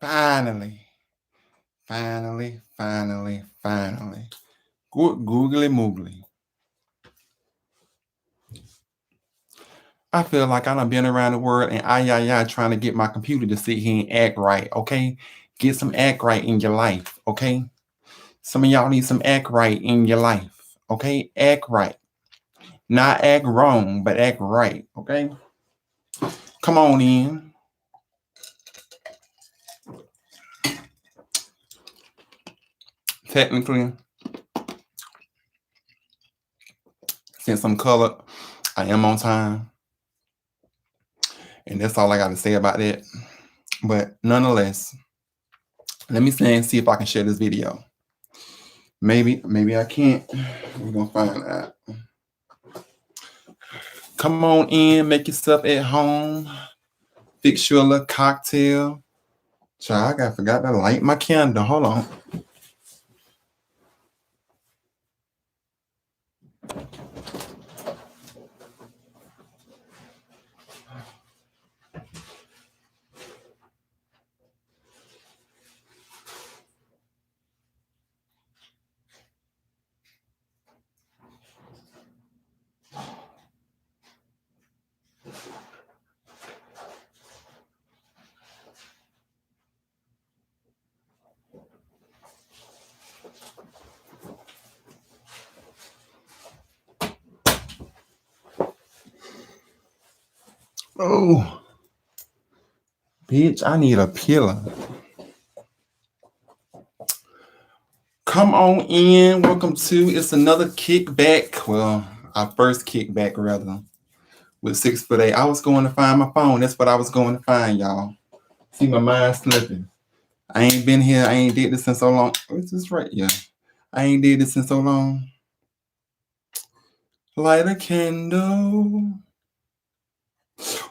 Finally, finally. Good googly moogly. I feel like I done been around the world and trying to get my computer to sit here and act right, okay? Get some act right in your life, okay? Some of y'all need some act right in your life, okay? Act right. Not act wrong, but act right, okay? Come on in. Technically, since I'm colored, I am on time. And that's all I got to say about that. But nonetheless, let me see if I can share this video. Maybe I can't. We're gonna find out. Come on in, make yourself at home. Fix you a little cocktail. Child, I forgot to light my candle. Hold on. Oh, bitch, I need a pillow. Come on in. Welcome to It's Another Kickback. Well, our first kickback, rather, with 6ft8. I was going to find my phone. That's what I was going to find, y'all. See, my mind slipping. I ain't been here. I ain't did this in so long. Is this right? Yeah. I ain't did this in so long. Light a candle.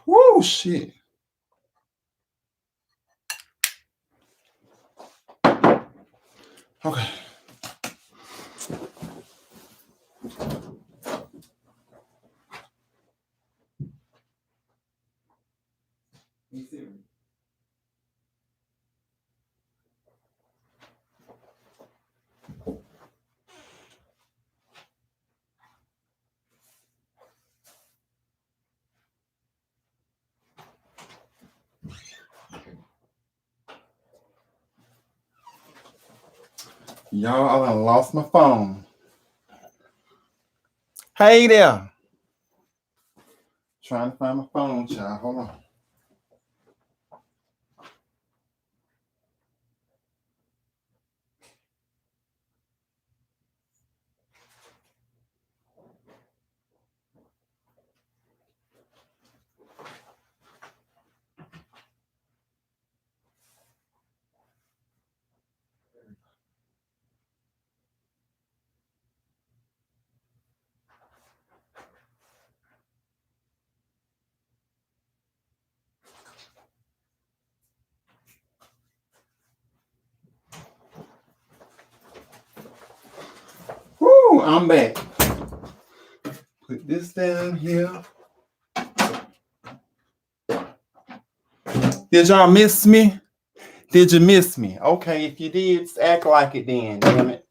Woo, shit. Okay. Y'all, I done lost my phone. Hey there. Trying to find my phone, child. Hold on. Woo, I'm back. Put this down here. Did y'all miss me? Did you miss me? Okay, if you did, act like it then, damn it.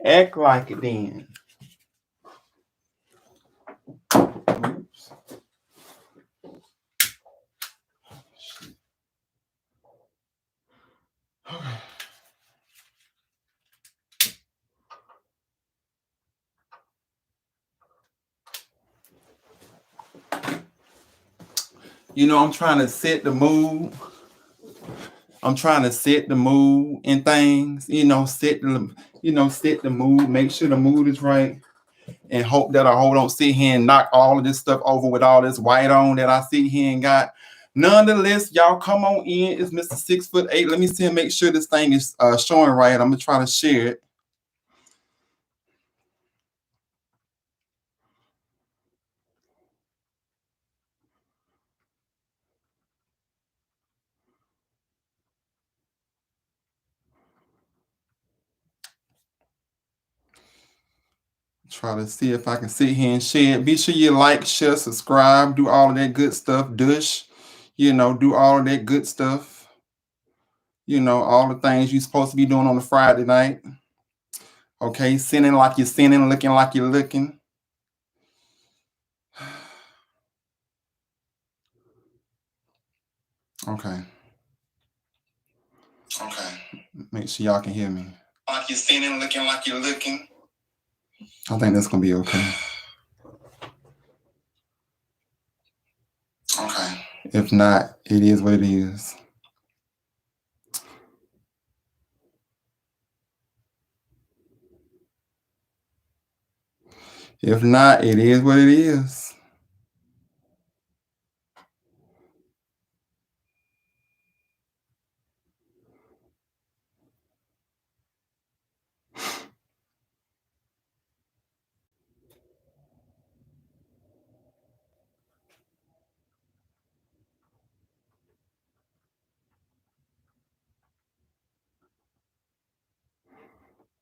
Act like it then. Oops. Okay. You know, I'm trying to set the mood. I'm trying to set the mood and things. Set the mood. Make sure the mood is right, and hope that I don't sit here and knock all of this stuff over with all this white on that I sit here and got. Nonetheless, y'all come on in. It's Mister6ft8. Let me see and make sure this thing is showing right. I'm gonna try to share it. Try to see if I can sit here and share it. Be sure you like, share, subscribe, do all of that good stuff. Dush, do all of that good stuff. All the things you're supposed to be doing on a Friday night. Okay, sinning like you're sinning, looking like you're looking. Okay. Make sure y'all can hear me. Like you're sinning, looking like you're looking. I think that's gonna be okay. Okay. If not, it is what it is. If not, it is what it is.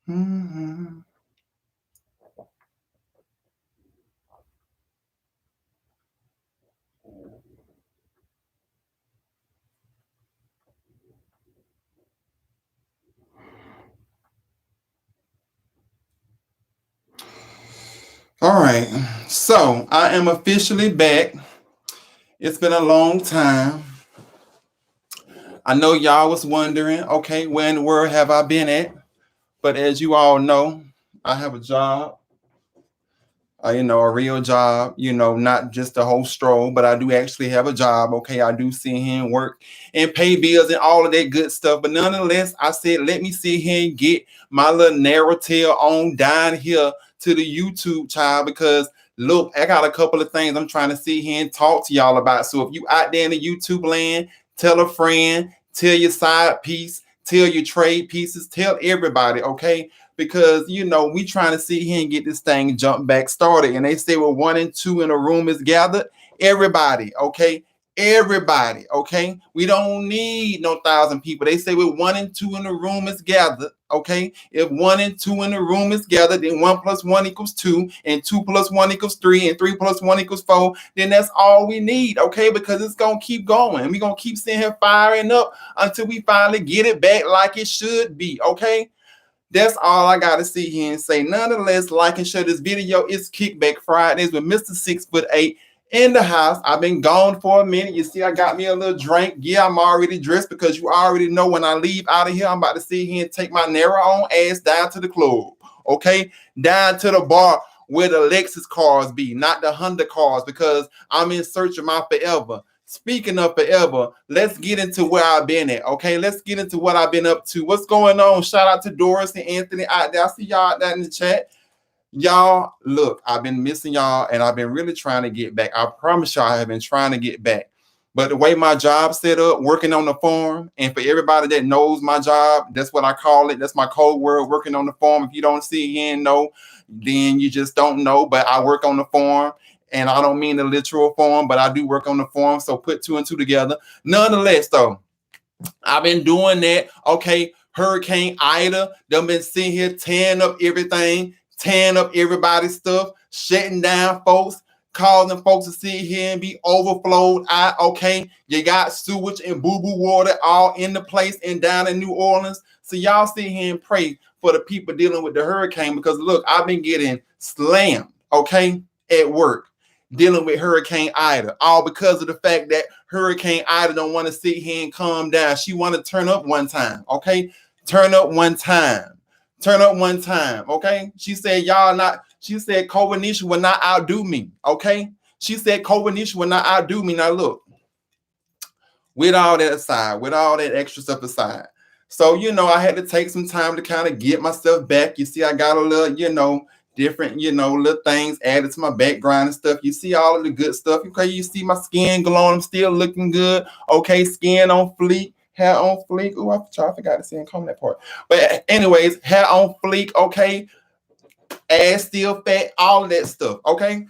Mm-hmm. All right, so I am officially back. It's been a long time. I know y'all was wondering, okay, where in the world have I been at? But as you all know, I have a job, a real job, not just a whole stroll, but I do actually have a job. Okay, I do sit here and work and pay bills and all of that good stuff. But nonetheless, I said, let me sit here and get my little narrative on down here to the YouTube child, because look, I got a couple of things I'm trying to sit here and talk to y'all about. So if you out there in the YouTube land, tell a friend, tell your side piece, tell your trade pieces, tell everybody, okay? Because we trying to sit here and get this thing jump back started. And they say, well, 1 and 2 in a room is gathered. Everybody, okay? Everybody, okay? We don't need no 1,000 people. They say, well, 1 and 2 in the room is gathered, okay? If 1 and 2 in the room is gathered, then 1 plus 1 equals 2, and 2 plus 1 equals 3, and 3 plus 1 equals 4. Then that's all we need, okay? Because it's gonna keep going. We're gonna keep sitting here firing up until we finally get it back like it should be, okay? That's all I got to see here and say. Nonetheless, like and share this video. It's Kickback Fridays with Mister6ft8 in the house. I've been gone for a minute. You see, I got me a little drink. Yeah, I'm already dressed, because you already know when I leave out of here, I'm about to sit here and take my narrow on ass down to the club. Okay? Down to the bar where the Lexus cars be, not the Honda cars, because I'm in search of my forever. Speaking of forever, let's get into where I've been at, okay? Let's get into what I've been up to. What's going on? Shout out to Doris and Anthony out there. I see y'all out there in the chat. Y'all, look, I've been missing y'all, and I've been really trying to get back. I promise y'all I have been trying to get back. But the way my job set up, working on the farm, and for everybody that knows my job, that's what I call it. That's my code word, working on the farm. If you don't see it here and know, then you just don't know. But I work on the farm. And I don't mean the literal form, but I do work on the form. So put 2 and 2 together. Nonetheless, though, I've been doing that. Okay, Hurricane Ida, they've been sitting here tearing up everything, tearing up everybody's stuff, shutting down folks, causing folks to sit here and be overflowed out. Okay, you got sewage and boo-boo water all in the place and down in New Orleans. So y'all sit here and pray for the people dealing with the hurricane, because look, I've been getting slammed, okay, at work, dealing with Hurricane Ida, all because of the fact that Hurricane Ida don't want to sit here and calm down. She want to turn up one time, okay? Turn up one time. Turn up one time, okay? She said, she said, Kowanisha will not outdo me, okay? She said, Kowanisha will not outdo me. Now, look, with all that aside, with all that extra stuff aside, so, I had to take some time to kind of get myself back. You see, I got a little, different, little things added to my background and stuff. You see all of the good stuff. Okay, you see my skin glowing. I'm still looking good. Okay, skin on fleek, hair on fleek. Oh, I forgot to say and comment that part. But anyways, hair on fleek. Okay, ass still fat. All of that stuff. Okay,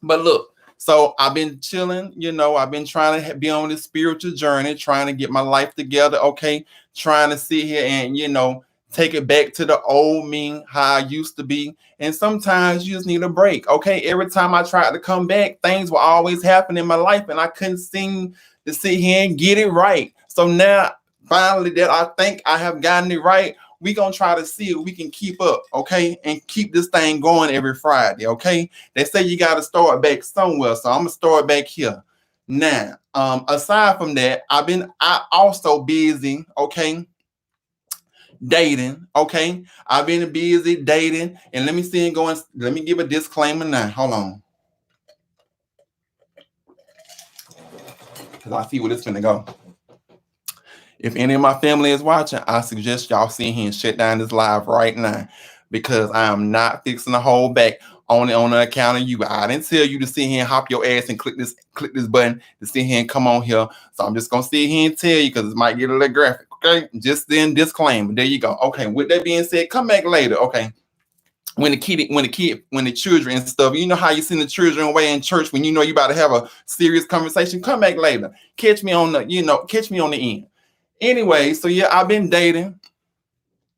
but look. So I've been chilling. I've been trying to be on this spiritual journey, trying to get my life together. Okay, trying to sit here and take it back to the old me, how I used to be. And sometimes you just need a break. Okay. Every time I tried to come back, things will always happen in my life, and I couldn't seem to sit here and get it right. So now, finally, that I think I have gotten it right, we gonna try to see if we can keep up, okay, and keep this thing going every Friday, okay. They say you got to start back somewhere, so I'm gonna start back here. Now, aside from that, I also busy, okay, dating, okay. I've been busy dating, and let me see and going. Let me give a disclaimer now. Hold on, because I see where this finna go. If any of my family is watching, I suggest y'all sit here and shut down this live right now, because I am not fixing to hold back only on the account of you. I didn't tell you to sit here and hop your ass and click this button to sit here and come on here. So I'm just gonna sit here and tell you, because it might get a little graphic. Okay, just then disclaimer. There you go. Okay, with that being said, come back later. Okay. When the children and stuff, you know how you send the children away in church when you know you about to have a serious conversation. Come back later. Catch me on the end. Anyway, so yeah, I've been dating.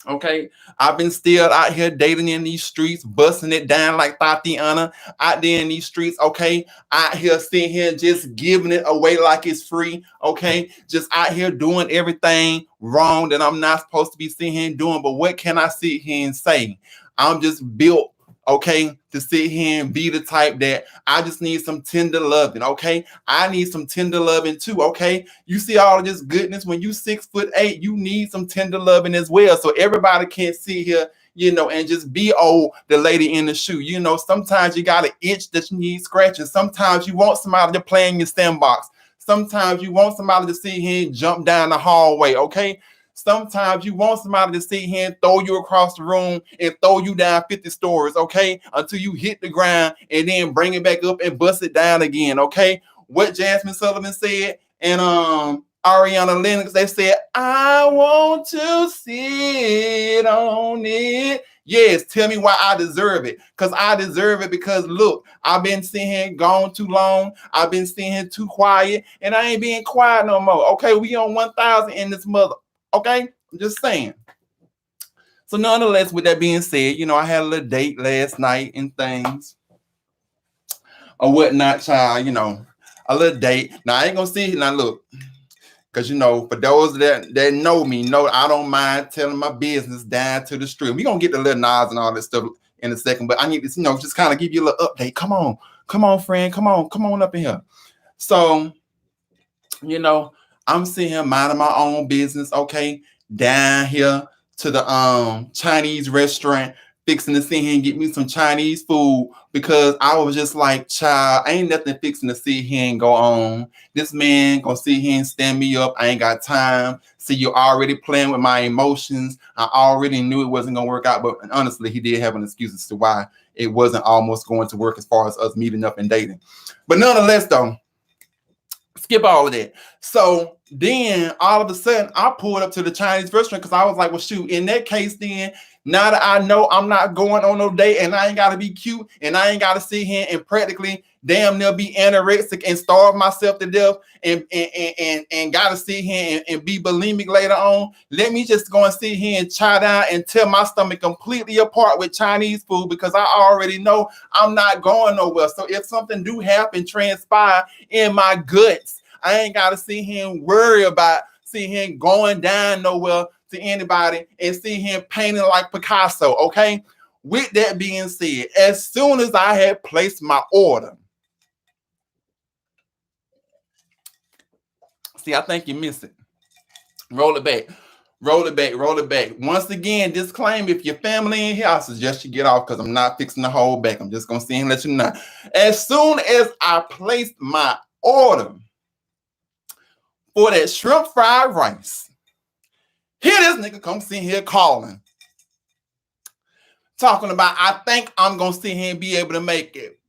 Okay, I've been still out here dating in these streets, busting it down like Tatiana out there in these streets. Okay, out here sitting here just giving it away like it's free. Okay, just out here doing everything wrong that I'm not supposed to be sitting here and doing. But what can I sit here and say? I'm just built, okay, to sit here and be the type that I just need some tender loving. Okay, I need some tender loving too. Okay, you see all of this goodness when you 6'8", you need some tender loving as well. So everybody can't sit here, and just be the lady in the shoe. Sometimes you got an itch that you need scratching. Sometimes you want somebody to play in your sandbox. Sometimes you want somebody to sit here and jump down the hallway. Okay. Sometimes you want somebody to sit here and throw you across the room and throw you down 50 stories, okay, until you hit the ground and then bring it back up and bust it down again, okay? What Jasmine Sullivan said and Ariana Lennox, they said, I want to sit on it. Yes, tell me why I deserve it. Because I deserve it because, look, I've been sitting here gone too long. I've been sitting here too quiet, and I ain't being quiet no more. Okay, we on 1,000 in this mother. Okay, I'm just saying. So nonetheless, with that being said, I had a little date last night and things or whatnot, child, a little date. Now, I ain't going to sit here. Now, look, because, for those that know me, know I don't mind telling my business down to the street. We're going to get the little nods and all that stuff in a second, but I need to, just kind of give you a little update. Come on, friend. Come on up in here. So, I'm sitting here minding my own business, okay, down here to the Chinese restaurant, fixing to sit here and get me some Chinese food, because I was just like, child, ain't nothing fixing to sit here and go on. This man gonna sit here and stand me up. I ain't got time. See, you're already playing with my emotions. I already knew it wasn't gonna work out, but honestly, he did have an excuse as to why it wasn't almost going to work as far as us meeting up and dating. But nonetheless, though, skip all of that. So then all of a sudden I pulled up to the Chinese restaurant because I was like, well, shoot, in that case, then now that I know I'm not going on no date and I ain't got to be cute and I ain't got to sit here and practically damn near be anorexic and starve myself to death and got to sit here and be bulimic later on. Let me just go and sit here and chow down and tear my stomach completely apart with Chinese food, because I already know I'm not going nowhere. So if something do happen, transpire in my guts, I ain't got to sit here and worry about sitting here and going down nowhere to anybody and sitting here painting like Picasso, okay? With that being said, as soon as I had placed my order, see, I think you missed it. Roll it back. Once again, disclaimer, if your family in here, I suggest you get off because I'm not fixing to hold back. I'm just going to sit and let you know. As soon as I placed my order for that shrimp fried rice, here this nigga come sit here calling, talking about, I think I'm going to sit here and be able to make it.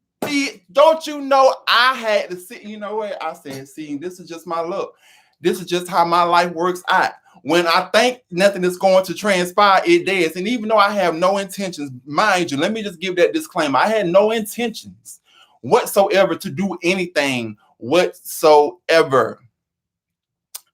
Don't you know I had to sit, you know what? I said, see, this is just my luck. This is just how my life works out. When I think nothing is going to transpire, it does. And even though I have no intentions, mind you, let me just give that disclaimer. I had no intentions whatsoever to do anything whatsoever.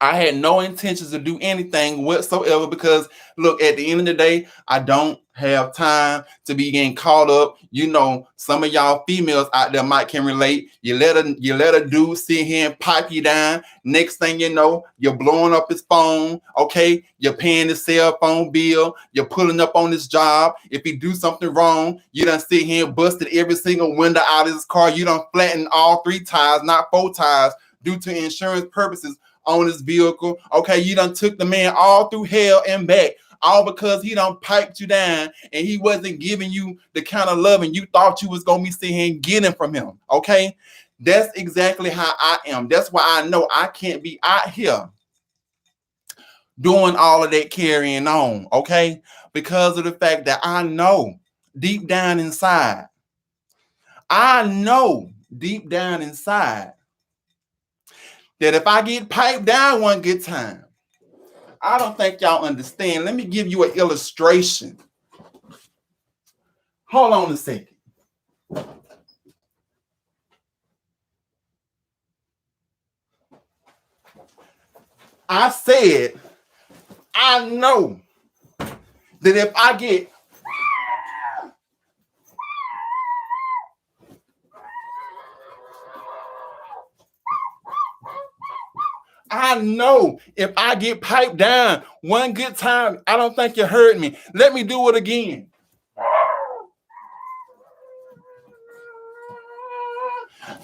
I had no intentions to do anything whatsoever because, look, at the end of the day, I don't have time to be getting caught up. You know, some of y'all females out there might can relate. You let a dude sit here and pipe you down. Next thing you know, you're blowing up his phone. Okay, you're paying his cell phone bill. You're pulling up on his job. If he do something wrong, you done sit here and busted every single window out of his car. You done flattened all 3 tires, not 4 tires, due to insurance purposes on his vehicle. Okay, you done took the man all through hell and back, all because he done piped you down and he wasn't giving you the kind of loving you thought you was gonna be sitting here and getting from him. Okay, that's exactly how I am. That's why I know I can't be out here doing all of that carrying on. Okay, because of the fact that I know deep down inside, that if I get piped down one good time, I don't think y'all understand. Let me give you an illustration. Hold on a second. I said, I know that if I get piped down one good time, I don't think you heard me. Let me do it again.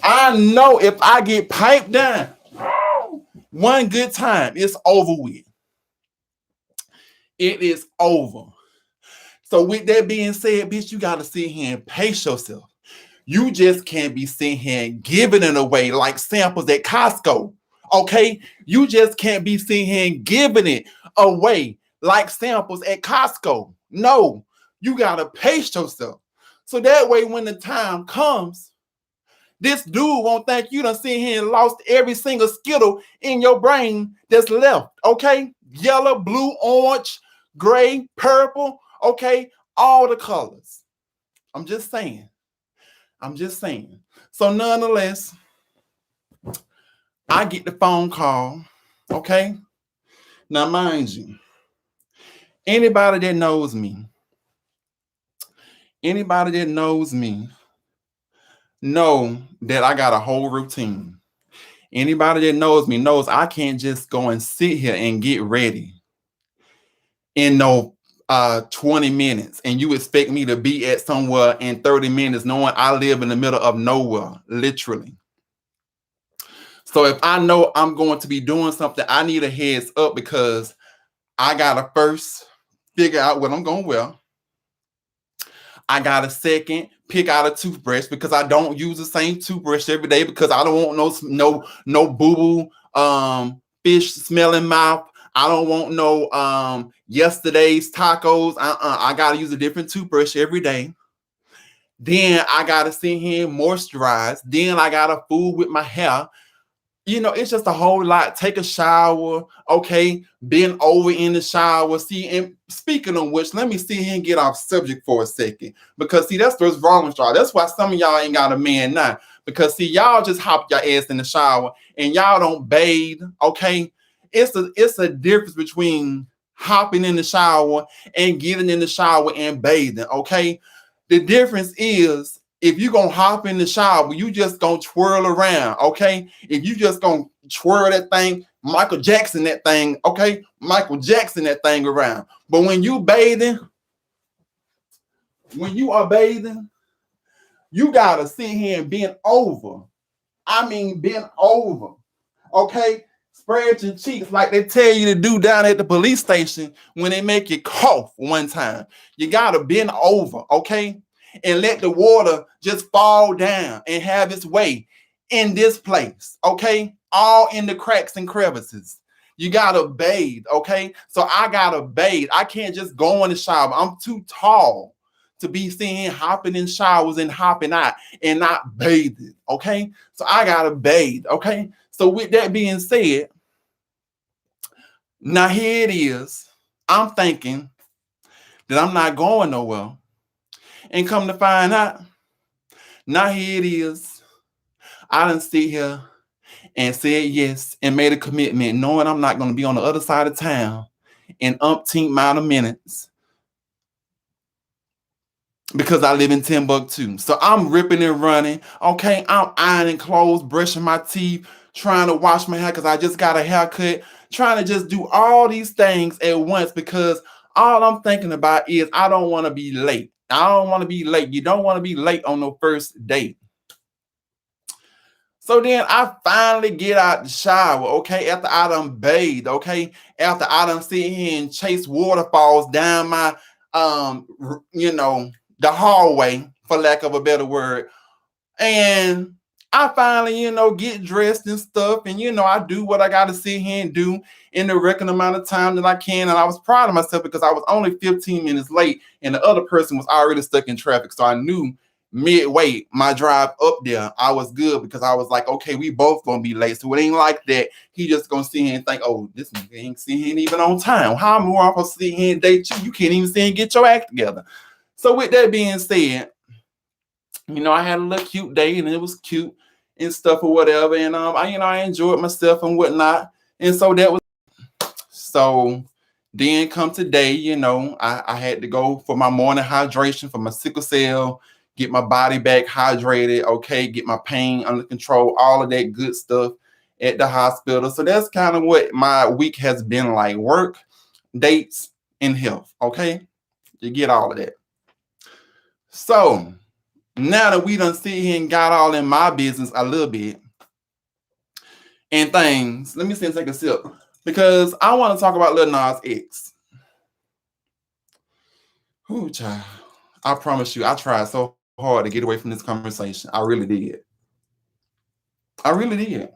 I know if I get piped down one good time, it's over with. It is over. So with that being said, bitch, you got to sit here and pace yourself. You just can't be sitting here and giving it away like samples at Costco. Okay? You just can't be sitting here and giving it away like samples at Costco. No, you got to pace yourself. So that way when the time comes, this dude won't think you done sit here and lost every single Skittle in your brain that's left. Okay? Yellow, blue, orange, gray, purple. Okay? All the colors. I'm just saying. So nonetheless, I get the phone call. Okay? Now, mind you, anybody that knows me know that I got a whole routine. Anybody that knows me knows I can't just go and sit here and get ready in 20 minutes and you expect me to be at somewhere in 30 minutes knowing I live in the middle of nowhere, literally. So if I know I'm going to be doing something, I need a heads up because I gotta first figure out what I'm gonna wear. I gotta second pick out a toothbrush because I don't use the same toothbrush every day because I don't want no boo-boo fish smelling mouth. I don't want no yesterday's tacos. I gotta use a different toothbrush every day. Then I gotta sit here and moisturize. Then I gotta fool with my hair. You know, it's just a whole lot. Take a shower, okay? Bend over in the shower. See, and speaking of which, let me sit here and get off subject for a second. Because, see, that's what's wrong with y'all. That's why some of y'all ain't got a man now. Because, see, y'all just hop your ass in the shower and y'all don't bathe, okay? It's a difference between hopping in the shower and getting in the shower and bathing, okay? The difference is, if you gonna hop in the shower, you just gonna twirl around, okay? If you just gonna twirl that thing, Michael Jackson that thing, okay? Michael Jackson that thing around. But when you are bathing, you gotta sit here and bend over. I mean, bend over, okay? Spread your cheeks like they tell you to do down at the police station when they make you cough one time. You gotta bend over, okay? And let the water just fall down and have its way in this place, okay? All in the cracks and crevices. You gotta bathe, okay? So I gotta bathe. I can't just go in the shower. I'm too tall to be seen hopping in showers and hopping out and not bathing, okay? So I gotta bathe, okay? So with that being said, now here it is. I'm thinking that I'm not going nowhere. And come to find out, now here it is. I done sit here and said yes and made a commitment, knowing I'm not going to be on the other side of town in umpteen amount of minutes because I live in Timbuktu. So I'm ripping and running. Okay, I'm ironing clothes, brushing my teeth, trying to wash my hair because I just got a haircut, trying to just do all these things at once because all I'm thinking about is I don't want to be late. I don't want to be late. You don't want to be late on the first date. So then I finally get out the shower, okay, after I done bathed, okay, after I done sit here and chase waterfalls down my, the hallway, for lack of a better word. And I finally, get dressed and stuff. And, I do what I got to sit here and do in the record amount of time that I can. And I was proud of myself because I was only 15 minutes late and the other person was already stuck in traffic. So I knew midway my drive up there, I was good because I was like, okay, we both gonna be late. So it ain't like that. He just gonna sit here and think, oh, this nigga ain't sitting here even on time. How am I supposed to sit here and date you? You can't even sit and get your act together. So with that being said, I had a little cute day and it was cute and stuff or whatever. And I enjoyed myself and whatnot. And so that was so then come today, I had to go for my morning hydration for my sickle cell, get my body back hydrated, okay, get my pain under control, all of that good stuff at the hospital. So that's kind of what my week has been like: work, dates, and health, okay? You get all of that. So now that we done sit here and got all in my business a little bit and things, let me see and take a sip because I want to talk about Lil Nas X. Ooh, child. I promise you, I tried so hard to get away from this conversation. I really did. I really did.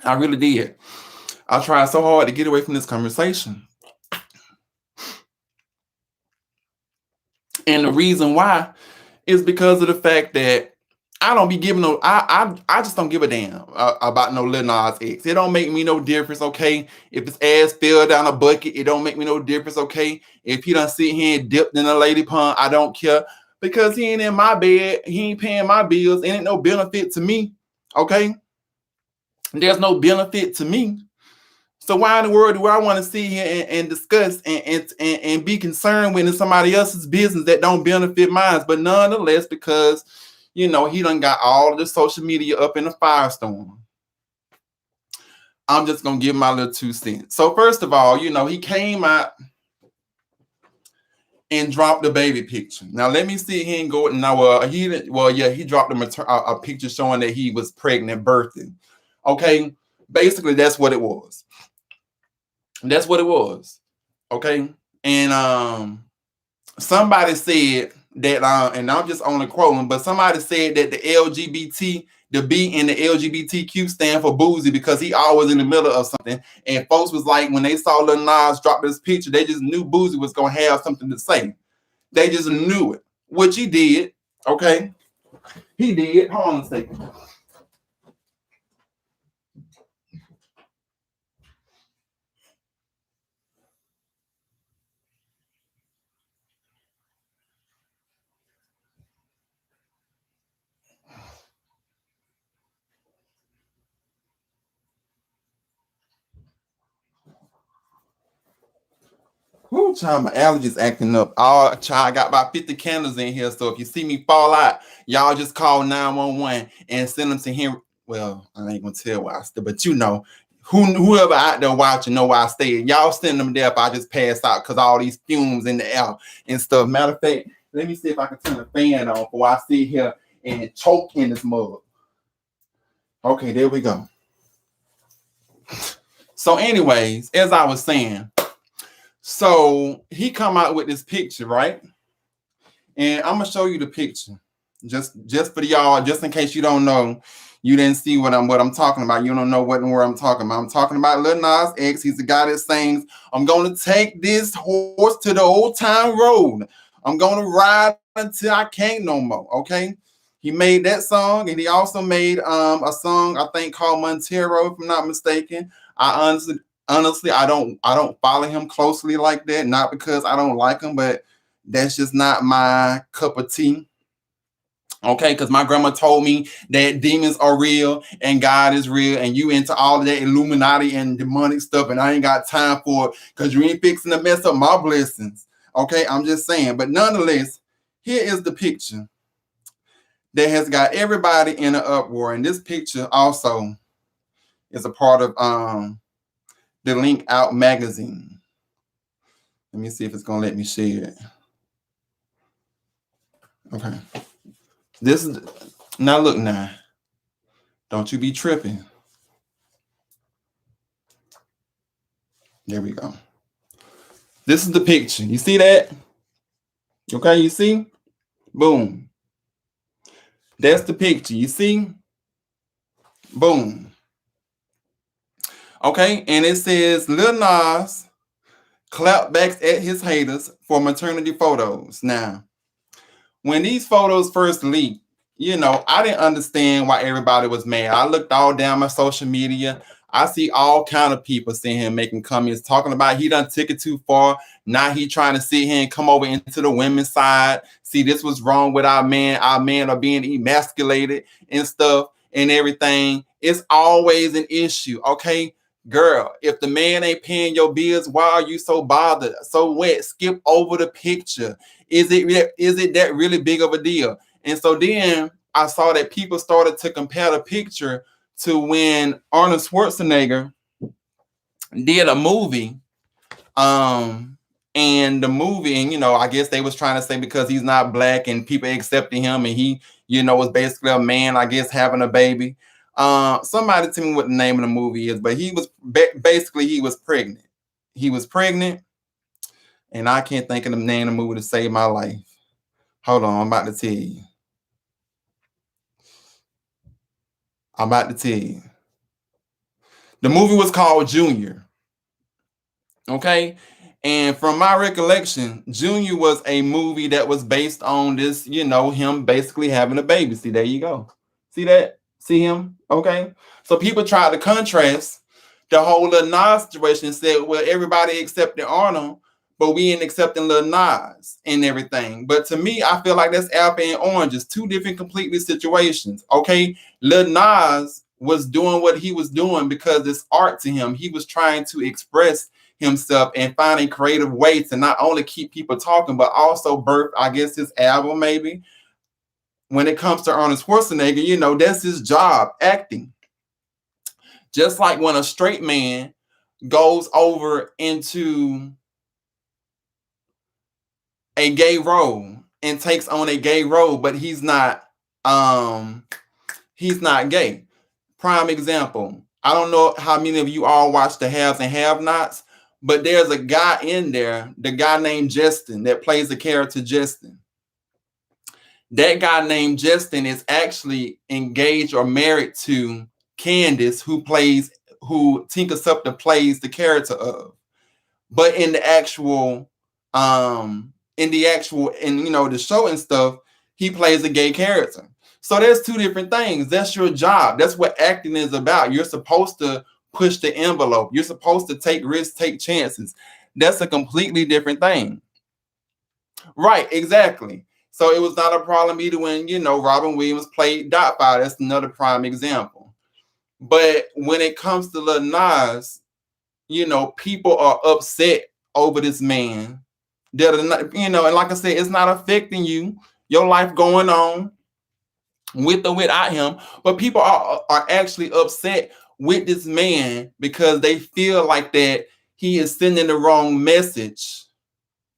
I really did. I tried so hard to get away from this conversation. And the reason why is because of the fact that I don't be giving no, I just don't give a damn about no Lil Nas X. It don't make me no difference, okay? If his ass fell down a bucket, it don't make me no difference, okay? If he done sit here and dipped in a lady pond, I don't care because he ain't in my bed, he ain't paying my bills, ain't no benefit to me, okay? There's no benefit to me. So why in the world do I want to sit here and discuss and be concerned with somebody else's business that don't benefit mine? But nonetheless, because he done got all of the social media up in a firestorm, I'm just gonna give my little 2 cents. So first of all, he came out and dropped the baby picture. Now let me see here and go. Now he dropped a picture showing that he was pregnant, birthing. Okay, basically that's what it was. That's what it was. Okay. And somebody said that, and I'm just only quoting, but somebody said that the LGBT, the B in the LGBTQ stand for boozy because he always in the middle of something. And folks was like, when they saw Lil Nas drop this picture, they just knew Boozy was going to have something to say. They just knew it, which he did. Okay. He did. Hold on a second. Whoo, child, my allergies acting up. Oh, child, I got about 50 candles in here. So if you see me fall out, y'all just call 911 and send them to him. Well, I ain't gonna tell where I stay, but whoever out there watching know where I stay. Y'all send them there if I just pass out because all these fumes in the air and stuff. Matter of fact, let me see if I can turn the fan on before I sit here and choke in this mug. Okay, there we go. So anyways, as I was saying, so he come out with this picture, right? And I'm gonna show you the picture, just for y'all, just in case you don't know, you didn't see what I'm talking about. You don't know what and where I'm talking about. I'm talking about Lil Nas X. He's the guy that sings, "I'm gonna take this horse to the old town road. I'm gonna ride until I can't no more." Okay. He made that song, and he also made a song I think called Montero, if I'm not mistaken. Honestly, I don't follow him closely like that. Not because I don't like him, but That's just not my cup of tea. Okay, because my grandma told me that demons are real and God is real, and you into all of that Illuminati and demonic stuff, and I ain't got time for it because you ain't fixing to mess up my blessings. Okay, I'm just saying. But nonetheless, here is the picture that has got everybody in an uproar. And this picture also is a part of the Link Out magazine. Let me see if it's gonna let me share it. Okay. This is now look now. Don't you be tripping. There we go. This is the picture. You see that? Okay, you see? Boom. That's the picture. You see? Boom. Okay, and it says Lil Nas clapbacks at his haters for maternity photos. Now, when these photos first leaked, I didn't understand why everybody was mad. I looked all down my social media. I see all kind of people sitting here making comments talking about he done took it too far. Now he trying to sit here and come over into the women's side. See, this was wrong with our men. Our men are being emasculated and stuff and everything. It's always an issue, okay? Girl, if the man ain't paying your bills, why are you so bothered? So what? Skip over the picture. Is it that really big of a deal? And so then I saw that people started to compare the picture to when Arnold Schwarzenegger did a movie. And the movie, and I guess they was trying to say because he's not black and people accepting him, and he, was basically a man, I guess, having a baby. Somebody tell me what the name of the movie is, but he was basically he was pregnant. He was pregnant, and I can't think of the name of the movie to save my life. Hold on, I'm about to tell you. The movie was called Junior. Okay. And from my recollection, Junior was a movie that was based on this, him basically having a baby. See, there you go. See that? See him? Okay. So people tried to contrast the whole Lil Nas situation and said, well, everybody accepted Arnold, but we ain't accepting Lil Nas and everything. But to me, I feel like that's apple and oranges, two different completely situations. Okay. Lil Nas was doing what he was doing because it's art to him. He was trying to express himself and finding creative ways to not only keep people talking, but also birth, I guess, his album maybe. When it comes to Arnold Schwarzenegger, that's his job, acting. Just like when a straight man goes over into a gay role and takes on a gay role, but he's not gay. Prime example. I don't know how many of you all watch the Haves and Have-Nots, but there's a guy in there, the guy named Justin, that plays the character Justin. That guy named Justin is actually engaged or married to Candace, who Tinker Supter plays the character of. But in the show and stuff, he plays a gay character. So there's two different things. That's your job. That's what acting is about. You're supposed to push the envelope. You're supposed to take risks, take chances. That's a completely different thing. Right, exactly. So it was not a problem either when, Robin Williams played Dotfire. That's another prime example. But when it comes to Lil Nas, people are upset over this man. And like I said, it's not affecting you, your life going on with or without him. But people are actually upset with this man because they feel like that he is sending the wrong message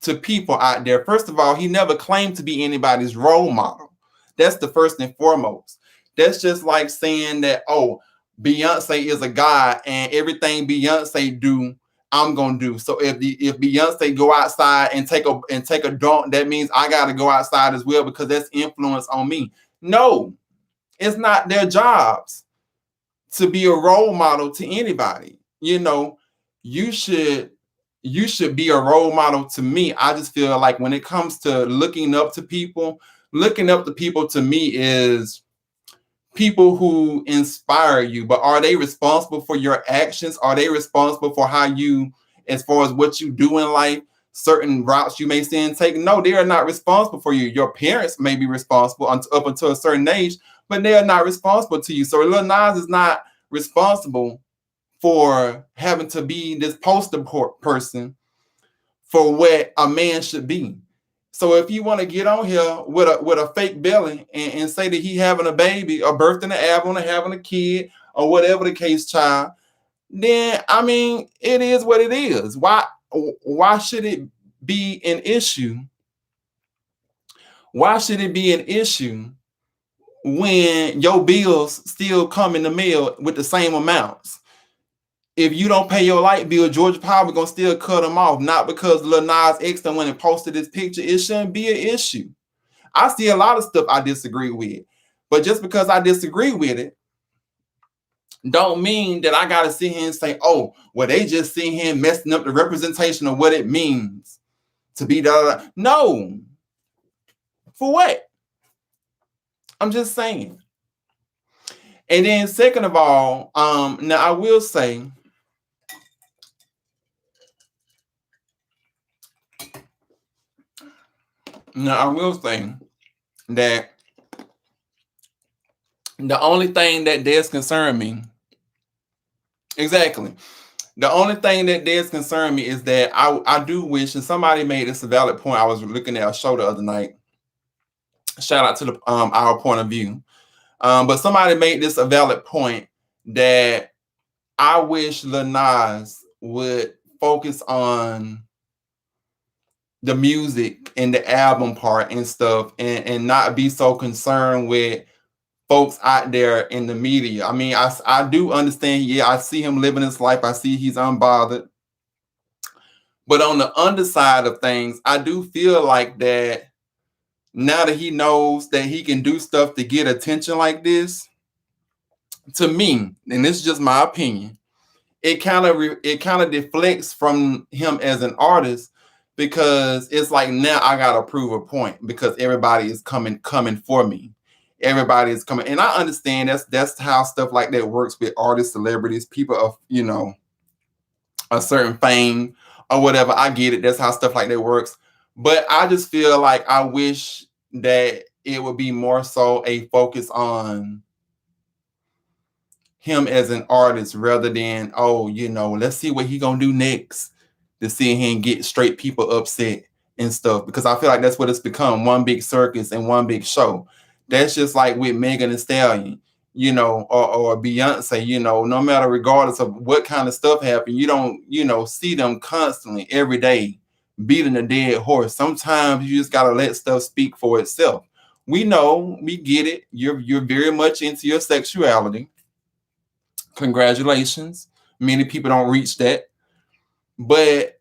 to people out there. First of all, he never claimed to be anybody's role model. That's the first and foremost. That's just like saying that, oh, Beyonce is a god and everything Beyonce do, I'm gonna do. So if Beyonce go outside and take a dunk, that means I gotta go outside as well because that's influence on me. No, it's not their jobs to be a role model to anybody. You should be a role model to me. I just feel like when it comes to looking up to people to me is people who inspire you. But are they responsible for your actions? Are they responsible for how you, as far as what you do in life? certain routes you may see and take. No, they are not responsible for you. Your parents may be responsible up until a certain age, but they are not responsible to you. So Lil Nas is not responsible for having to be this poster person for what a man should be. So if you want to get on here with a fake belly and say that he having a baby or birthing an album or having a kid or whatever the case, child, then I mean it is what it is. Why should it be an issue? Why should it be an issue when your bills still come in the mail with the same amounts? If you don't pay your light bill, Georgia Power gonna still cut them off. Not because Lil Nas X done went and posted this picture. It shouldn't be an issue. I see a lot of stuff I disagree with, but just because I disagree with it, don't mean that I gotta sit here and say, "Oh, well, they just sit here messing up the representation of what it means to be da." No, for what? I'm just saying. And then, second of all, now I will say. Now I will say that the only thing that does concern me, exactly, the only thing that does concern me is that I do wish, and somebody made this a valid point. I was looking at a show the other night. Shout out to the our point of view. But somebody made this a valid point that I wish Lil Nas would focus on the music and the album part and stuff and not be so concerned with folks out there in the media. I mean, I do understand. Yeah, I see him living his life. I see he's unbothered. But on the underside of things, I do feel like that now that he knows that he can do stuff to get attention like this, to me, and this is just my opinion, it kind of deflects from him as an artist because it's like now I gotta prove a point because everybody is coming for me. Everybody is coming, and I understand that's how stuff like that works with artists, celebrities, people of a certain fame or whatever. I get it. That's how stuff like that works. But I just feel like I wish that it would be more so a focus on him as an artist rather than, oh, let's see what he gonna do next to see him get straight people upset and stuff. Because I feel like that's what it's become, one big circus and one big show. That's just like with Megan Thee Stallion, or Beyonce, no matter regardless of what kind of stuff happened, you don't, see them constantly every day beating a dead horse. Sometimes you just gotta let stuff speak for itself. We know, we get it. You're very much into your sexuality. Congratulations. Many people don't reach that. But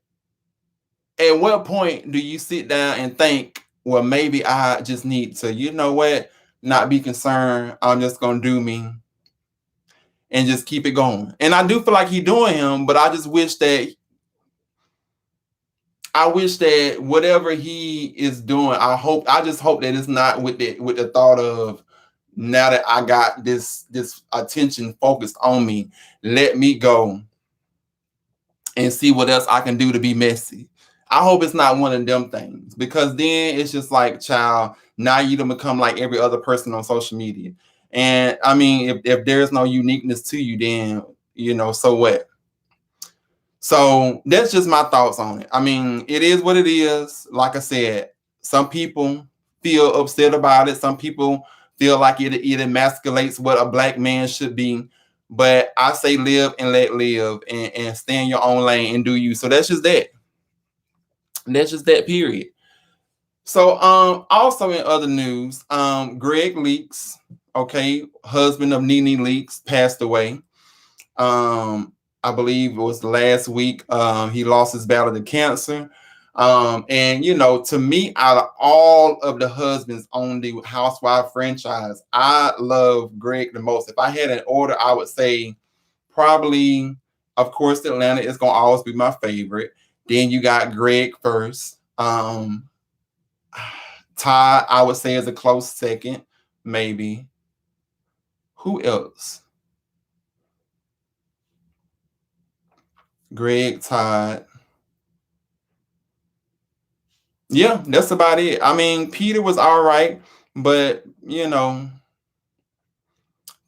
at what point do you sit down and think, well, maybe I just need to, not be concerned. I'm just going to do me and just keep it going. And I do feel like he's doing him, but I just wish that whatever he is doing, I just hope that it's not with the thought of, now that I got this attention focused on me, let me go and see what else I can do to be messy. I hope it's not one of them things, because then it's just like, child, now you don't become like every other person on social media. And I mean, if there's no uniqueness to you, then, so what? So that's just my thoughts on it. I mean, it is what it is. Like I said, some people feel upset about it. Some people feel like it emasculates what a black man should be. But I say live and let live and stay in your own lane and do you. So that's just that. That's just that, period. So also in other news, Greg Leaks, okay, husband of Nene Leaks, passed away. I believe it was last week. He lost his battle to cancer. And to me, out of all of the husbands on the Housewife franchise, I love Greg the most. If I had an order, I would say probably, of course, Atlanta is gonna always be my favorite. Then you got Greg first. Todd, I would say, is a close second, maybe. Who else? Greg, Todd. Yeah, that's about it. I mean, Peter was all right, but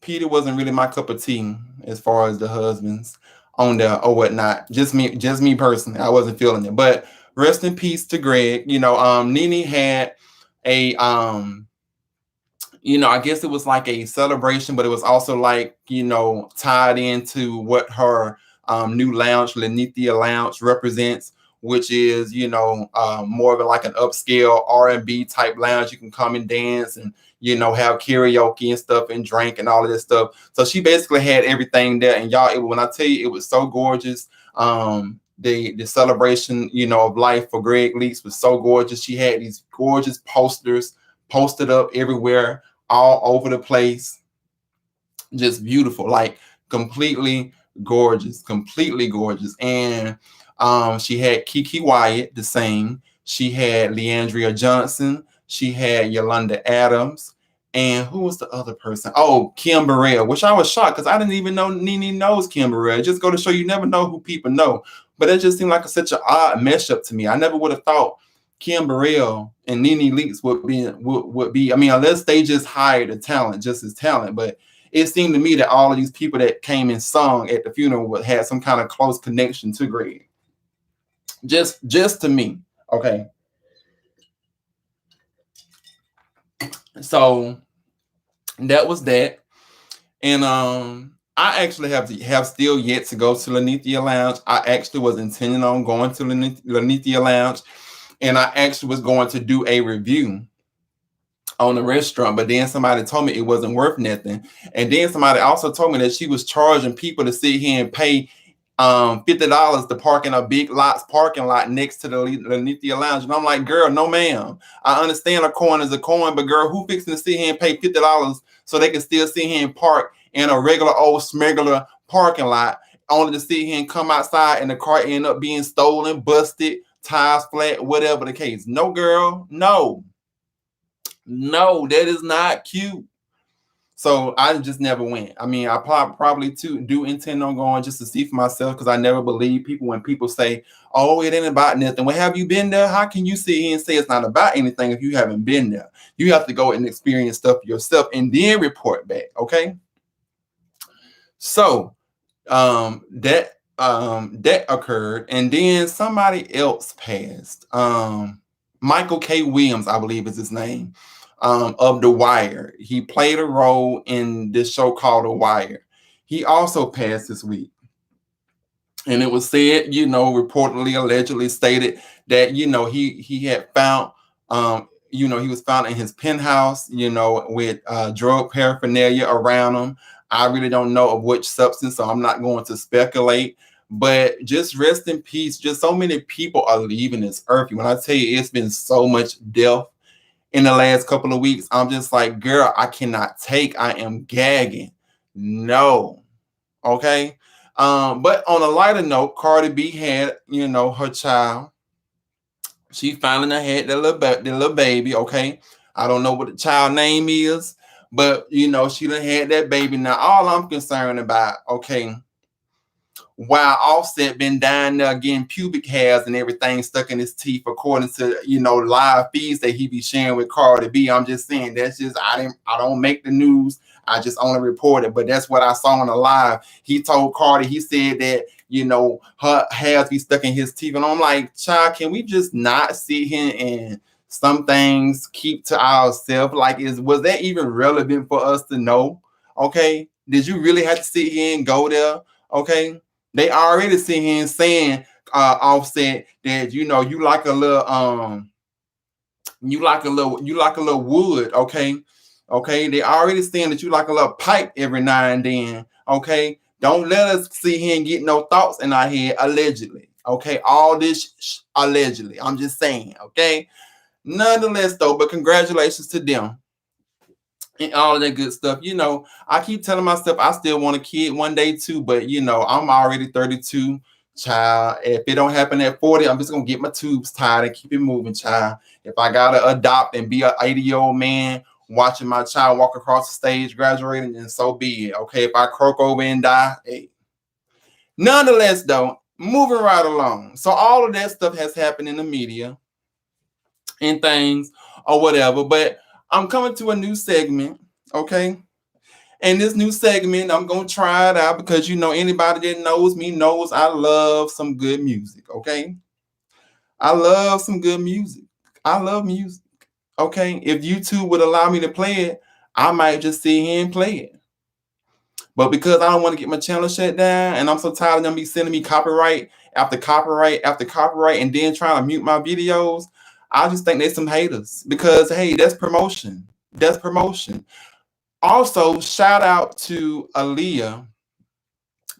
Peter wasn't really my cup of tea as far as the husbands on there or whatnot. Just me personally. I wasn't feeling it. But rest in peace to Greg. Nene had a I guess it was like a celebration, but it was also like, tied into what her new lounge, Lenithia Lounge, represents, which is, more of like an upscale R&B type lounge. You can come and dance and, have karaoke and stuff and drink and all of this stuff. So she basically had everything there. And y'all, when I tell you, it was so gorgeous. The celebration, of life for Greg Leaks was so gorgeous. She had these gorgeous posters posted up everywhere, all over the place, just beautiful, like completely gorgeous. And she had Kiki Wyatt to sing. She had Leandria Johnson. She had Yolanda Adams. And who was the other person? Oh, Kim Burrell, which I was shocked because I didn't even know Nene knows Kim Burrell. Just go to show you never know who people know. But it just seemed like such an odd mesh up to me. I never would have thought Kim Burrell and Nene Leakes would be. I mean, unless they just hired a talent, just as talent. But it seemed to me that all of these people that came and sung at the funeral had some kind of close connection to Greg. Just to me, okay. So that was that, and I actually have still yet to go to Lenithia Lounge. I actually was intending on going to Lenithia Lounge, and I actually was going to do a review on the restaurant, but then somebody told me it wasn't worth nothing. And then somebody also told me that she was charging people to sit here and pay $50 to park in a big lots parking lot next to the Lenithia Lounge. And I'm like, girl, no ma'am. I understand a coin is a coin, but girl, who fixing to sit here and pay $50 so they can still sit here and park in a regular old smuggler parking lot, only to sit here and come outside and the car end up being stolen, busted, tires flat, whatever the case. No, girl, no. No, that is not cute. So I just never went. I mean, I probably do intend on going just to see for myself, because I never believe people when people say, "Oh, it ain't about nothing." Well, have you been there? How can you sit here and say it's not about anything if you haven't been there? You have to go and experience stuff yourself and then report back. Okay. So that occurred, and then somebody else passed. Michael K. Williams, I believe is his name, of The Wire. He played a role in this show called The Wire. He also passed this week. And it was said, reportedly, allegedly stated that, he had found, he was found in his penthouse, with drug paraphernalia around him. I really don't know of which substance, so I'm not going to speculate. But just rest in peace. Just so many people are leaving this earth. When I tell you, it's been so much death in the last couple of weeks, I'm just like, girl, I cannot take. I am gagging. No. Okay. But on a lighter note, Cardi B had, her child. She finally had the little baby. Okay. I don't know what the child name is, but she done had that baby. Now, all I'm concerned about, okay, while Offset been down there getting pubic hairs and everything stuck in his teeth, according to live feeds that he be sharing with Cardi B. I'm just saying that's just I don't make the news. I just only report it, but that's what I saw on the live. He told Cardi, he said that her hairs be stuck in his teeth, and I'm like, child, can we just not sit here and some things keep to ourselves? Like, was that even relevant for us to know? Okay, did you really have to sit here and go there? Okay. They already sit here and saying, Offset, that you like a little you like a little wood, okay? Okay, they already saying that you like a little pipe every now and then, okay? Don't let us sit here and get no thoughts in our head, allegedly, okay? All this allegedly, I'm just saying, okay? Nonetheless, though, but congratulations to them and all of that good stuff. I keep telling myself I still want a kid one day too, but I'm already 32, child. If it don't happen at 40, I'm just gonna get my tubes tied and keep it moving, child. If I gotta adopt and be an 80-year-old man watching my child walk across the stage graduating, then so be it. Okay, if I croak over and die, hey. Nonetheless, though, moving right along. So all of that stuff has happened in the media. and things or whatever. But I'm coming to a new segment, okay? And this new segment, I'm gonna try it out because anybody that knows me knows I love some good music, okay? I love some good music. I love music. Okay. If YouTube would allow me to play it, I might just sit here and play it. But because I don't want to get my channel shut down and I'm so tired of them be sending me copyright after copyright after copyright and then trying to mute my videos, I just think they're some haters. Because hey, that's promotion. That's promotion. Also, shout out to Aaliyah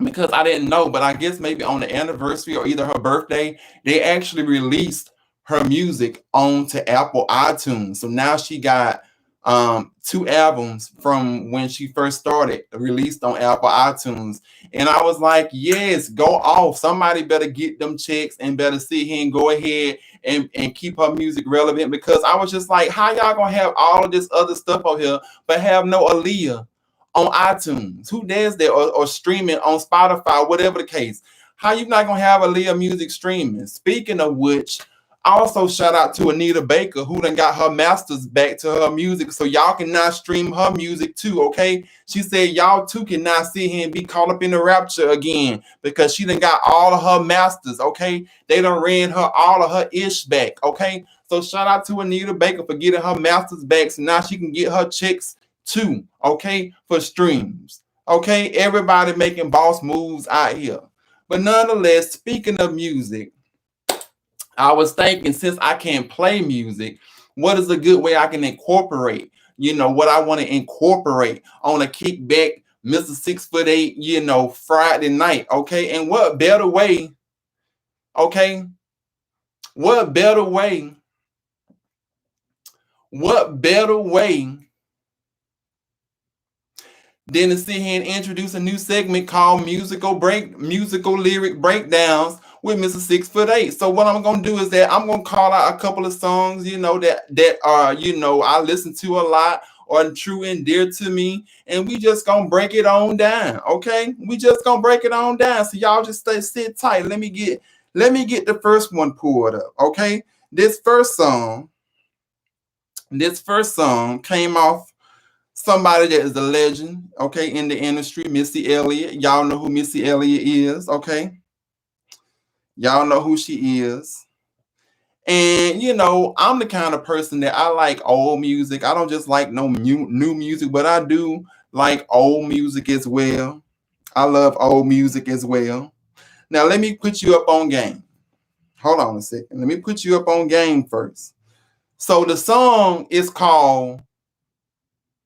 because I didn't know, but I guess maybe on the anniversary or either her birthday, they actually released her music onto Apple iTunes. So now she got 2 albums from when she first started released on Apple iTunes. And I was like, yes, go off. Somebody better get them checks and better sit here and go ahead and keep her music relevant, because I was just like, how y'all gonna have all of this other stuff out here but have no Aaliyah on iTunes? Who does that? Or streaming on Spotify, whatever the case. How you not gonna have Aaliyah music streaming? Speaking of which, also shout out to Anita Baker, who done got her masters back to her music, so y'all can now stream her music too, okay? She said y'all too can now sit here and be caught up in the rapture again because she done got all of her masters, okay? They done ran her all of her ish back, okay? So shout out to Anita Baker for getting her masters back, so now she can get her checks too, okay, for streams, okay? Everybody making boss moves out here. But nonetheless, speaking of music, I was thinking, since I can't play music, what is a good way I can incorporate, what I want to incorporate on a kickback Mister6ft8, Friday night, okay? And what better way, okay? What better way than to sit here and introduce a new segment called musical lyric breakdowns with Mister6ft8. So what I'm gonna do is that I'm gonna call out a couple of songs, that are, I listen to a lot or true and dear to me, and we just gonna break it on down. Okay, we just gonna break it on down. So y'all just sit tight. Let me get the first one pulled up. Okay, this first song came off somebody that is a legend, okay, in the industry, Missy Elliot. Y'all know who Missy Elliot is, okay? Y'all know who she is. And, I'm the kind of person that I like old music. I don't just like no new music, but I do like old music as well. I love old music as well. Now, let me put you up on game. Hold on a second. Let me put you up on game first. So the song is called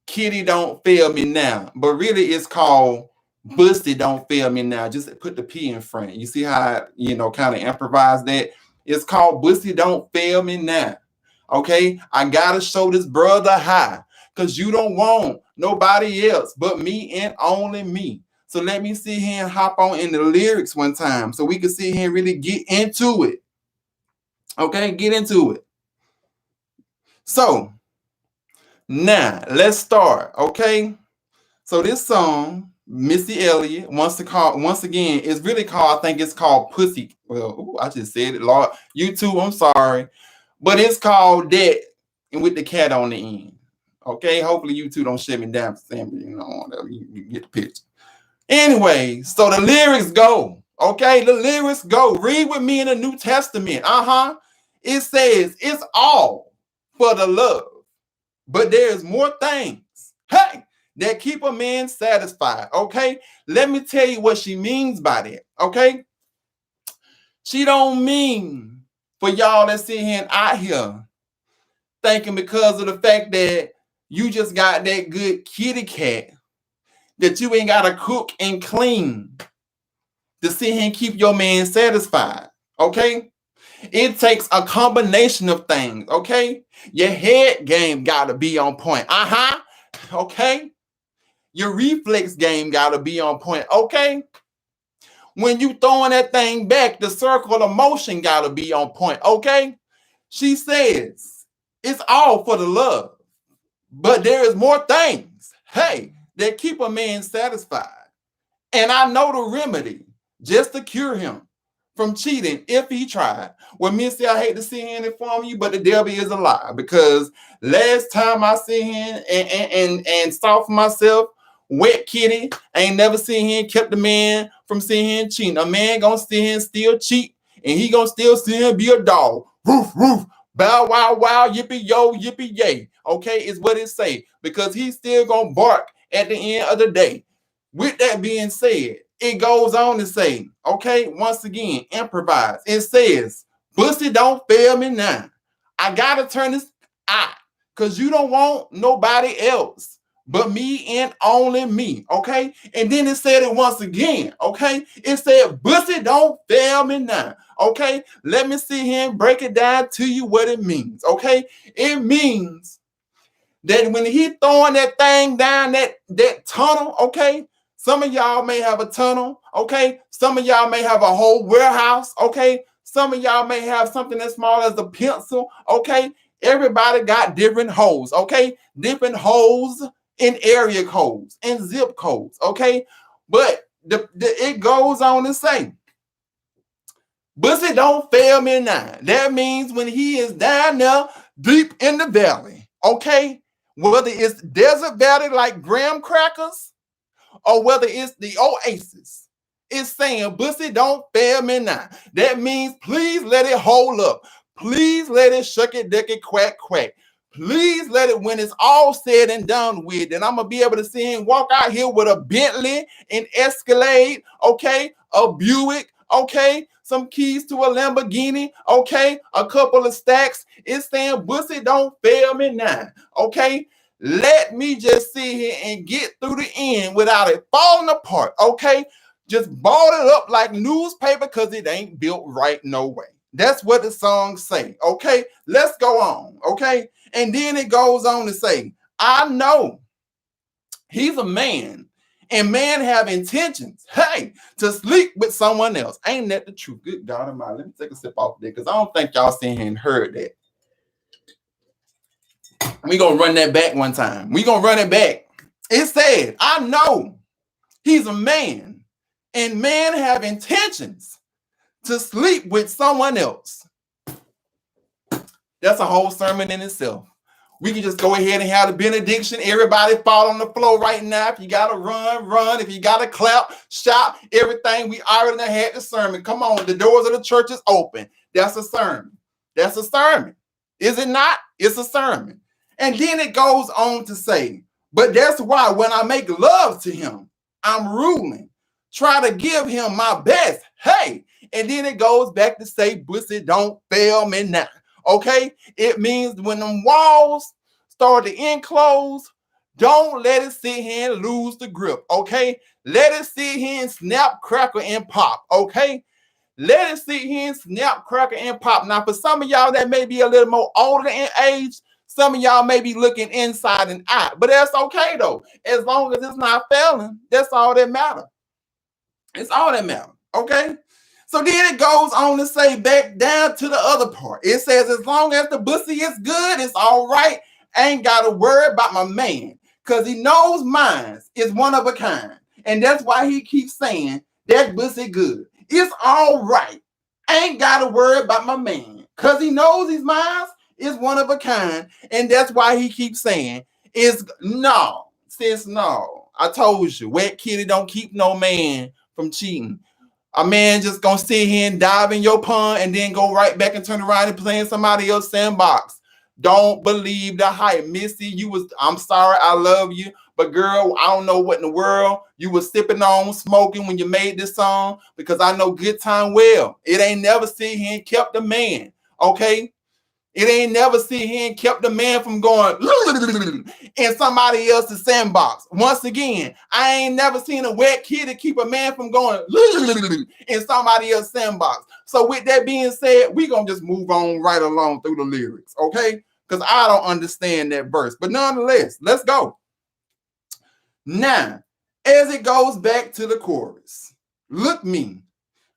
Kitty Don't Fail Me Now, but really it's called Busty Don't Fail Me Now. Just put the P in front. You see how I, kind of improvise that? It's called Busty Don't Fail Me Now. Okay, I gotta show this brother high, because you don't want nobody else but me and only me. So let me sit here and hop on in the lyrics one time so we can sit here and really get into it. Okay, get into it. So now let's start. Okay, so this song, Missy Elliott, once again, it's really called, I think it's called Pussy. Well, I just said it, Lord. YouTube, I'm sorry. But it's called that, and with the cat on the end. Okay, hopefully you two don't shut me down for saying, whatever, you get the picture. Anyway, so the lyrics go. Okay, the lyrics go. Read with me in the New Testament. It says, it's all for the love, but there's more things, hey, that keep a man satisfied. Okay, let me tell you what she means by that. Okay, she don't mean for y'all that sit here and out here thinking because of the fact that you just got that good kitty cat that you ain't got to cook and clean to sit here and keep your man satisfied. Okay, it takes a combination of things. Okay, your head game got to be on point. Okay, your reflex game got to be on point. Okay, when you throwing that thing back, the circle of motion got to be on point. Okay, she says it's all for the love, but there is more things, hey, that keep a man satisfied. And I know the remedy just to cure him from cheating if he tried. Well, Missy, I hate to sit here and inform you, but the devil is a lie, because last time I sit here and saw for myself, wet kitty, I ain't never seen him kept the man from sitting here and cheating. A man gonna sit here and still cheat, and he gonna still sit here and be a dog. Roof, roof, bow, wow, wow, yippee, yo, yippee, yay. Okay, is what it say, because he's still gonna bark at the end of the day. With that being said, it goes on to say, okay, once again, improvise. It says, pussy don't fail me now. I gotta turn this out, because you don't want nobody else but me and only me, okay? And then it said it once again, okay? It said, pussy don't fail me now, okay? Let me see here and break it down to you what it means, okay? It means that when he throwing that thing down that tunnel, okay? Some of y'all may have a tunnel, okay? Some of y'all may have a whole warehouse, okay? Some of y'all may have something as small as a pencil, okay? Everybody got different holes, okay? Different holes in area codes and zip codes, okay? But it goes on to say, pussy don't fail me now. That means when he is down there deep in the valley, okay? Whether it's desert valley like graham crackers, or whether it's the oasis, it's saying, pussy don't fail me now. That means please let it hold up. Please let it shuck it, duck it, quack, quack. Please let it, when it's all said and done with, and I'm going to be able to see him walk out here with a Bentley, an Escalade, okay, a Buick, okay, some keys to a Lamborghini, okay, a couple of stacks. It's saying, pussy don't fail me now, okay? Let me just sit here and get through the end without it falling apart, okay? Just ball it up like newspaper, because it ain't built right no way. That's what the song say, okay? Let's go on, okay? And then it goes on to say, I know he's a man, and men have intentions, hey, to sleep with someone else. Ain't that the truth? Good God Almighty. Let me take a sip off there, because I don't think y'all seen here and heard that. We gonna run that back one time. We gonna run it back. It said, I know he's a man, and men have intentions to sleep with someone else. That's a whole sermon in itself. We can just go ahead and have the benediction. Everybody fall on the floor right now. If you gotta run, run. If you gotta clap, shout, everything. We already had the sermon. Come on, the doors of the church is open. That's a sermon. That's a sermon. Is it not? It's a sermon. And then it goes on to say, but that's why when I make love to him, I'm ruling. Try to give him my best. Hey. And then it goes back to say, pussy don't fail me now. Okay? It means when them walls start to enclose, don't let it sit here and lose the grip. Okay? Let it sit here and snap, crackle, and pop. Okay? Let it sit here and snap, crackle, and pop. Now, for some of y'all that may be a little more older in age, some of y'all may be looking inside and out. But that's okay, though. As long as it's not failing, that's all that matters. It's all that matters. Okay? So then it goes on to say back down to the other part. It says, as long as the pussy is good, it's all right. I ain't got to worry about my man, because he knows mine is one of a kind. And that's why he keeps saying that pussy good. It's all right. I ain't got to worry about my man, because he knows his mine is one of a kind. And that's why he keeps saying, is no, sis, no. I told you, wet kitty don't keep no man from cheating. A man just gonna sit here and dive in your pond and then go right back and turn around and play in somebody else's sandbox. Don't believe the hype. Missy, I'm sorry, I love you, but girl, I don't know what in the world you was sipping on, smoking when you made this song, because I know good time well, it ain't never sit here and kept the man, okay? It ain't never sit here and kept the man from going in somebody else's sandbox. Once again, I ain't never seen a wet kitty keep a man from going in somebody else's sandbox. So with that being said, we gonna just move on right along through the lyrics, okay? Because I don't understand that verse. But nonetheless, let's go. Now, as it goes back to the chorus, look me.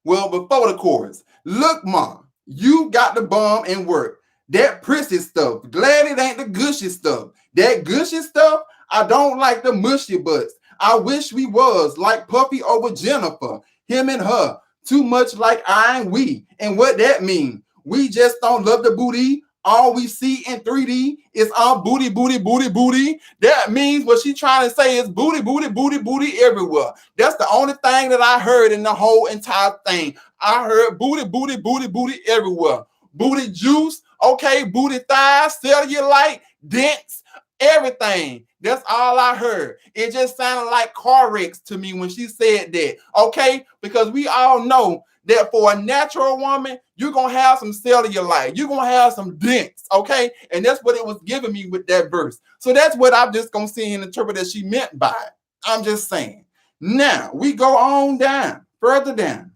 Well, before the chorus, look, ma, you got the bomb and work. That prissy stuff, glad it ain't the gushy stuff. That gushy stuff, I don't like the mushy butts. I wish we was like Puffy over Jennifer, him and her. too much like I and we. And what that mean? We just don't love the booty. All we see in 3D is all booty, booty, booty, booty. That means what she trying to say is booty, booty, booty, booty everywhere. That's the only thing that I heard in the whole entire thing. I heard booty, booty, booty, booty everywhere. Booty juice, okay, booty thighs, cellulite, dents, everything. That's all I heard. It just sounded like car wrecks to me when she said that, okay? Because we all know that for a natural woman, you're going to have some cellulite. You're going to have some dents, okay? And that's what it was giving me with that verse. So that's what I'm just going to see and interpret that she meant by it. I'm just saying. Now, we go on down, further down.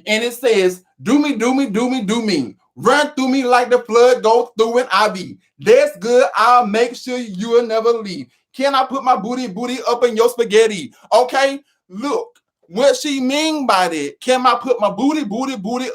And it says, do me, do me, do me, do me. Run through me like the flood, go through an IV. That's good. I'll make sure you will never leave. Can I put my booty up in your spaghetti? Okay, look. What she mean by that? Can I put my booty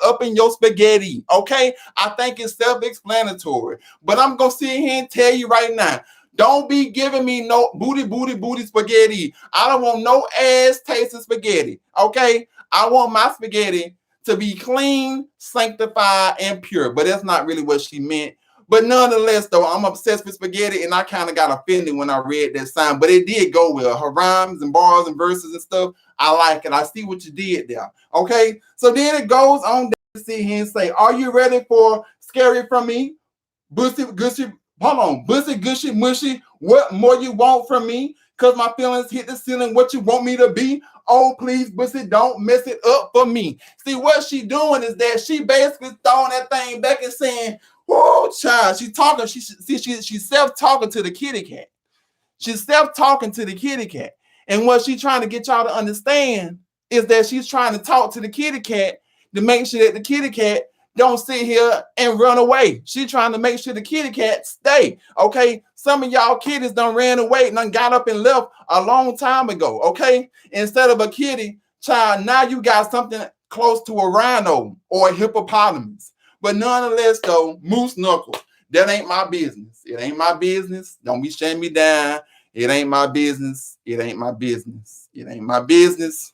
up in your spaghetti? Okay, I think it's self-explanatory. But I'm gonna sit here and tell you right now, don't be giving me no booty spaghetti. I don't want no ass tasting spaghetti. Okay, I want my spaghetti to be clean, sanctified, and pure. But that's not really what she meant. But nonetheless, though, I'm obsessed with spaghetti, and I kind of got offended when I read that sign. But it did go well. Her rhymes and bars and verses and stuff, I like it. I see what you did there. Okay? So then it goes on to sit here and say, are you ready for scary from me? Bussy, gushy, hold on. Bussy, gushy, mushy. What more you want from me? Because my feelings hit the ceiling. What you want me to be? Oh, please, Bussy, don't mess it up for me. See, what she doing is that she basically throwing that thing back and saying, whoa, child, she's talking. She's self-talking to the kitty cat. She's self-talking to the kitty cat. And what she's trying to get y'all to understand is that she's trying to talk to the kitty cat to make sure that the kitty cat don't sit here and run away. She's trying to make sure the kitty cat stay. Okay, some of y'all kitties done ran away and done got up and left a long time ago. Okay, instead of a kitty, child, now you got something close to a rhino or a hippopotamus. But nonetheless, though, moose knuckle, that ain't my business. It ain't my business. Don't be shutting me down. It ain't my business. It ain't my business. It ain't my business.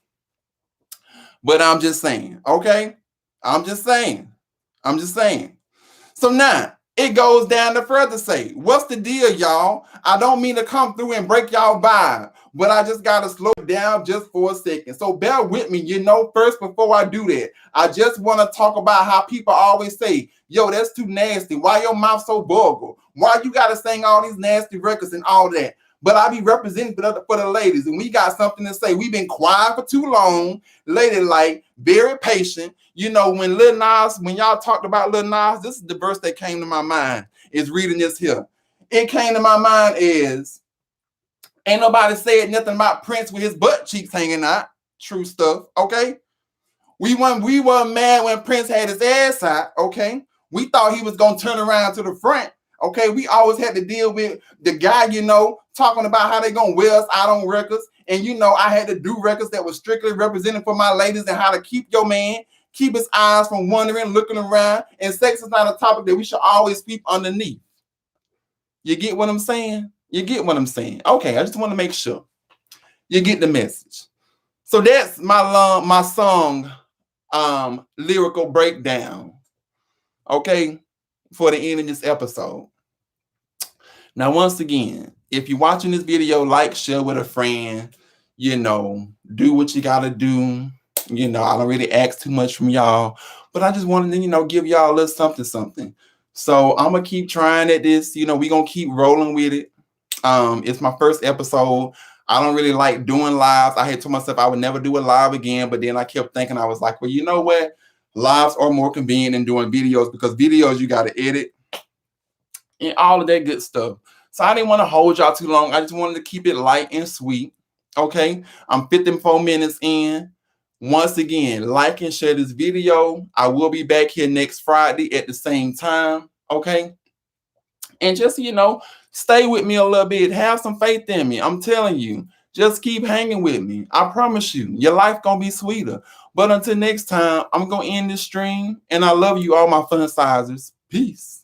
But I'm just saying, okay? I'm just saying. So now, it goes down to further say, what's the deal, y'all? I don't mean to come through and break y'all vibe, but I just got to slow down just for a second. So bear with me, first before I do that, I just want to talk about how people always say, yo, that's too nasty. Why your mouth so vulgar? Why you got to sing all these nasty records and all that? But I be representing for the ladies, and we got something to say. We've been quiet for too long, ladylike, very patient. When Lil Nas, when y'all talked about Lil Nas, this is the verse that came to my mind, is reading this here. It came to my mind is, ain't nobody said nothing about Prince with his butt cheeks hanging out. True stuff, okay? We weren't mad when Prince had his ass out, okay? We thought he was going to turn around to the front. Okay, we always had to deal with the guy, talking about how they gonna wear us out on records. And I had to do records that was strictly representing for my ladies and how to keep your man, keep his eyes from wandering, looking around. And sex is not a topic that we should always keep underneath. You get what I'm saying? Okay, I just want to make sure you get the message. So that's my song lyrical breakdown. Okay. For the end of this episode. Now, once again, if you're watching this video, like, share with a friend, do what you got to do. I don't really ask too much from y'all, but I just wanted to, give y'all a little something. So I'm going to keep trying at this. We're going to keep rolling with it. It's my first episode. I don't really like doing lives. I had told myself I would never do a live again, but then I kept thinking, I was like, well, you know what? Lives are more convenient than doing videos because videos you got to edit and all of that good stuff. So I didn't want to hold y'all too long. I just wanted to keep it light and sweet. Okay. I'm 54 minutes in. Once again, like and share this video. I will be back here next Friday at the same time. Okay. And just, stay with me a little bit. Have some faith in me. I'm telling you, just keep hanging with me. I promise you, your life going to be sweeter. But until next time, I'm going to end this stream. And I love you, all my fun sizers. Peace.